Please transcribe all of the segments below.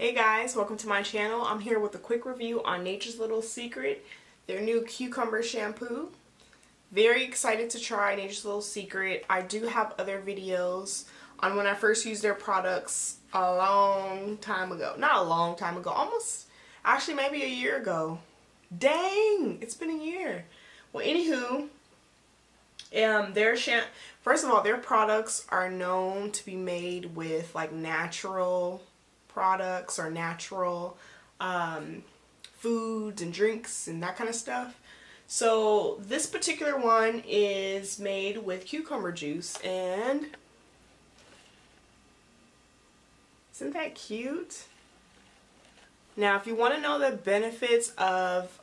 Hey guys, welcome to my channel. I'm here with a quick review on Nature's Little Secret, their new cucumber shampoo. Very excited to try Nature's Little Secret. I do have other videos on when I first used their products a long time ago. Not a long time ago, almost, actually maybe a year ago. Dang, it's been a year. Well, anywho, first of all, their products are known to be made with like natural products or natural foods and drinks and that kind of stuff. So this particular one is made with cucumber juice, and isn't that cute? Now if you want to know the benefits of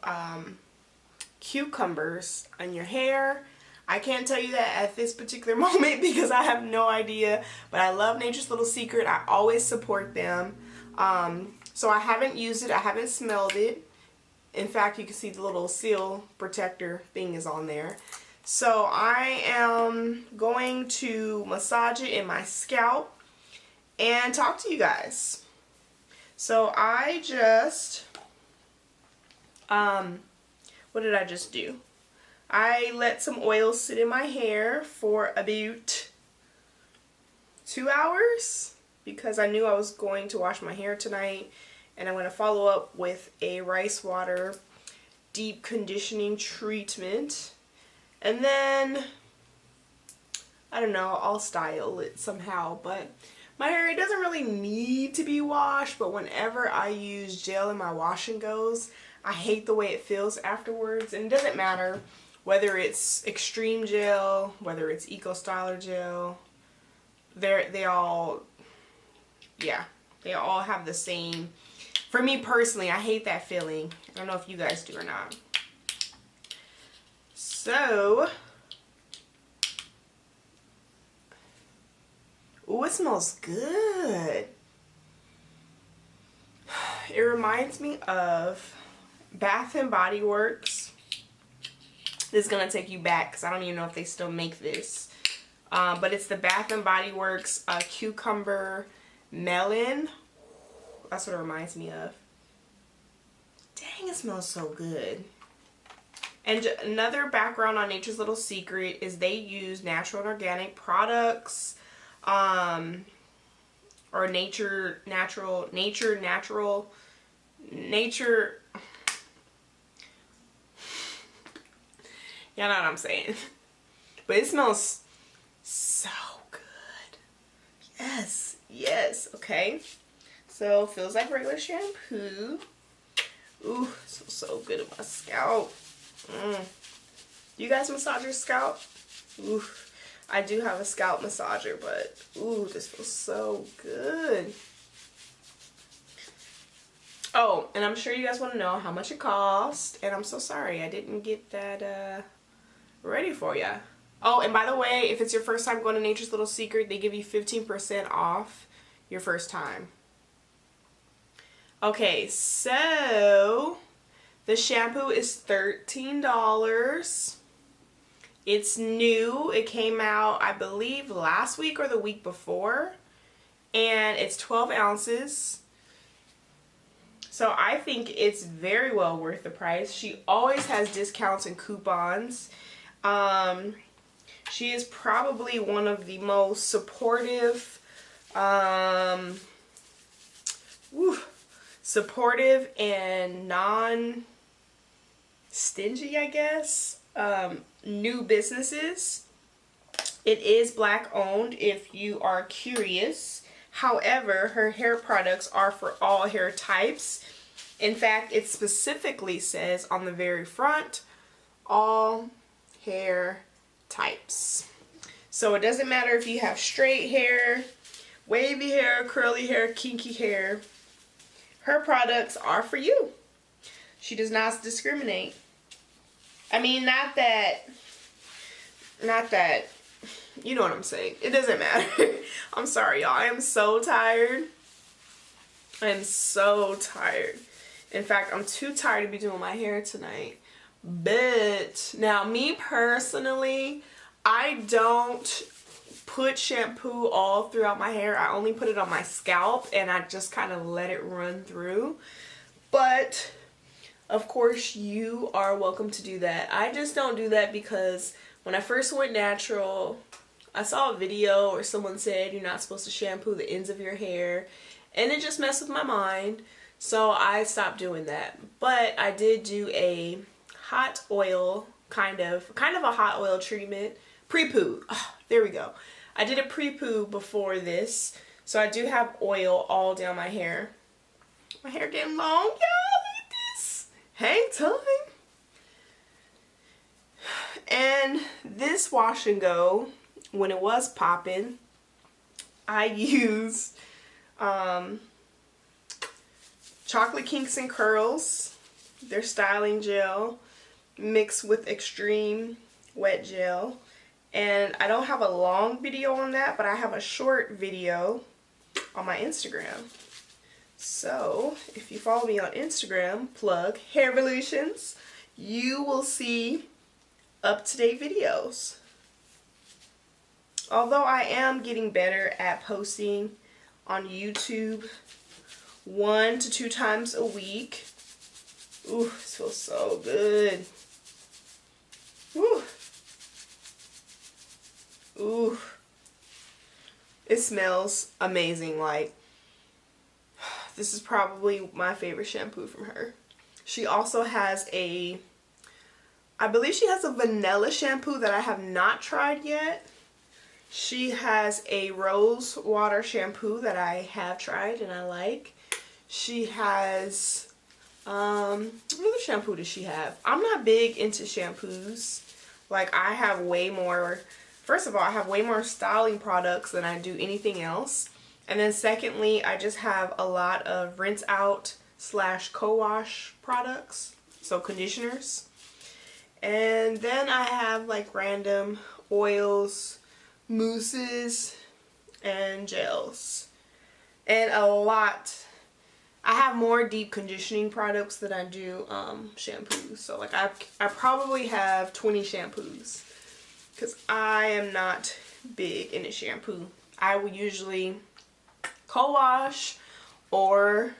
cucumbers on your hair, I can't tell you that at this particular moment because I have no idea, but I love Nature's Little Secret. I always support them. So I haven't used it, I haven't smelled it. In fact, you can see the little seal protector thing is on there. So I am going to massage it in my scalp and talk to you guys. So I just, what did I just do? I let some oil sit in my hair for about 2 hours because I knew I was going to wash my hair tonight, and I'm going to follow up with a rice water deep conditioning treatment, and then I don't know, I'll style it somehow. But my hair, it doesn't really need to be washed, but whenever I use gel in my wash and goes, I hate the way it feels afterwards. And it doesn't matter whether it's extreme gel, whether it's eco styler gel, they all have the same. For me personally, I hate that feeling. I don't know if you guys do or not. So, ooh, it smells good. It reminds me of Bath and Body Works. This is gonna take you back because I don't even know if they still make this. But it's the Bath and Body Works cucumber melon. That's what it reminds me of. Dang, it smells so good. And another background on Nature's Little Secret is they use natural and organic products, or nature. Y'all know what I'm saying. But it smells so good. Yes, yes. Okay. So feels like regular shampoo. Ooh, it smells so good on my scalp. You guys massage your scalp? Ooh, I do have a scalp massager, but ooh, this feels so good. Oh, and I'm sure you guys want to know how much it cost, and I'm so sorry I didn't get that ready for you. Oh, and by the way, if it's your first time going to Nature's Little Secret, they give you 15% off your first time. Okay, so the shampoo is $13. It's new. It came out, I believe, last week or the week before, and it's 12 ounces. So I think it's very well worth the price. She always has discounts and coupons. She is probably one of the most supportive, supportive and non-stingy, I guess, new businesses. It is black owned if you are curious. However, her hair products are for all hair types. In fact, it specifically says on the very front, all hair types. So it doesn't matter if you have straight hair, wavy hair, curly hair, kinky hair. Her products are for you. She does not discriminate. I mean, not that, you know what I'm saying. It doesn't matter. I'm sorry, y'all. I am so tired. I am so tired. In fact, I'm too tired to be doing my hair tonight. But now, me personally, I don't put shampoo all throughout my hair. I only put it on my scalp and I just kind of let it run through. But of course you are welcome to do that. I just don't do that because when I first went natural, I saw a video or someone said you're not supposed to shampoo the ends of your hair, and it just messed with my mind. So I stopped doing that. But I did do a hot oil, kind of a hot oil treatment. Pre-poo. Oh, there we go. I did a pre-poo before this. So I do have oil all down my hair. My hair getting long, y'all. Look at this. Hang time. And this wash and go, when it was popping, I used Chocolate Kinks and Curls, their styling gel, mixed with extreme wet gel. And I don't have a long video on that, but I have a short video on my Instagram. So if you follow me on Instagram, plug Hairvolutions, you will see up-to-date videos. Although I am getting better at posting on YouTube 1 to 2 times a week. Ooh, this feels so good. Ooh. Ooh. It smells amazing. Like, this is probably my favorite shampoo from her. She also has a, I believe she has a vanilla shampoo that I have not tried yet. She has a rose water shampoo that I have tried and I like. She has, what other shampoo does she have? I'm not big into shampoos. Like, I have way more, first of all, I have way more styling products than I do anything else. And then secondly, I just have a lot of rinse out / co-wash products, so conditioners. And then I have like random oils, mousses, and gels. And a lot, I have more deep conditioning products than I do shampoos. So like I probably have 20 shampoos because I am not big into shampoo. I will usually co-wash or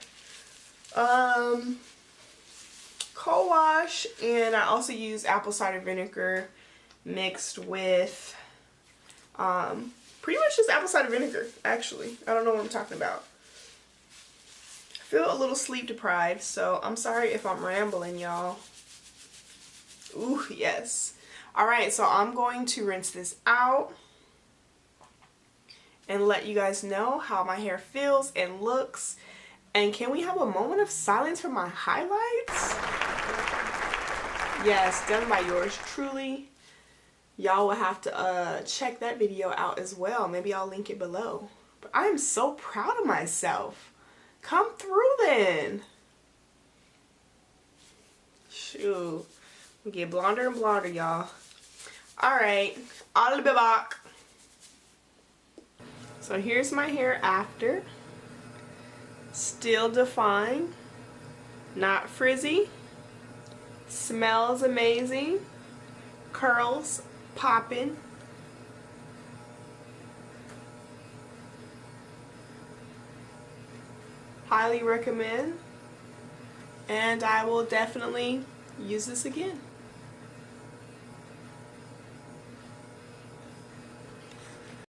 co-wash, and I also use apple cider vinegar mixed with pretty much just apple cider vinegar, actually. I don't know what I'm talking about. I feel a little sleep deprived, so I'm sorry if I'm rambling, y'all. Ooh, yes. Alright, so I'm going to rinse this out and let you guys know how my hair feels and looks. And can we have a moment of silence for my highlights? Yes, done by yours truly. Y'all will have to check that video out as well. Maybe I'll link it below. But I am so proud of myself. Come through then. Shoot. We get blonder and blonder, y'all. Alright, I'll be back. So here's my hair after. Still defined. Not frizzy. Smells amazing. Curls popping. Highly recommend. And I will definitely use this again.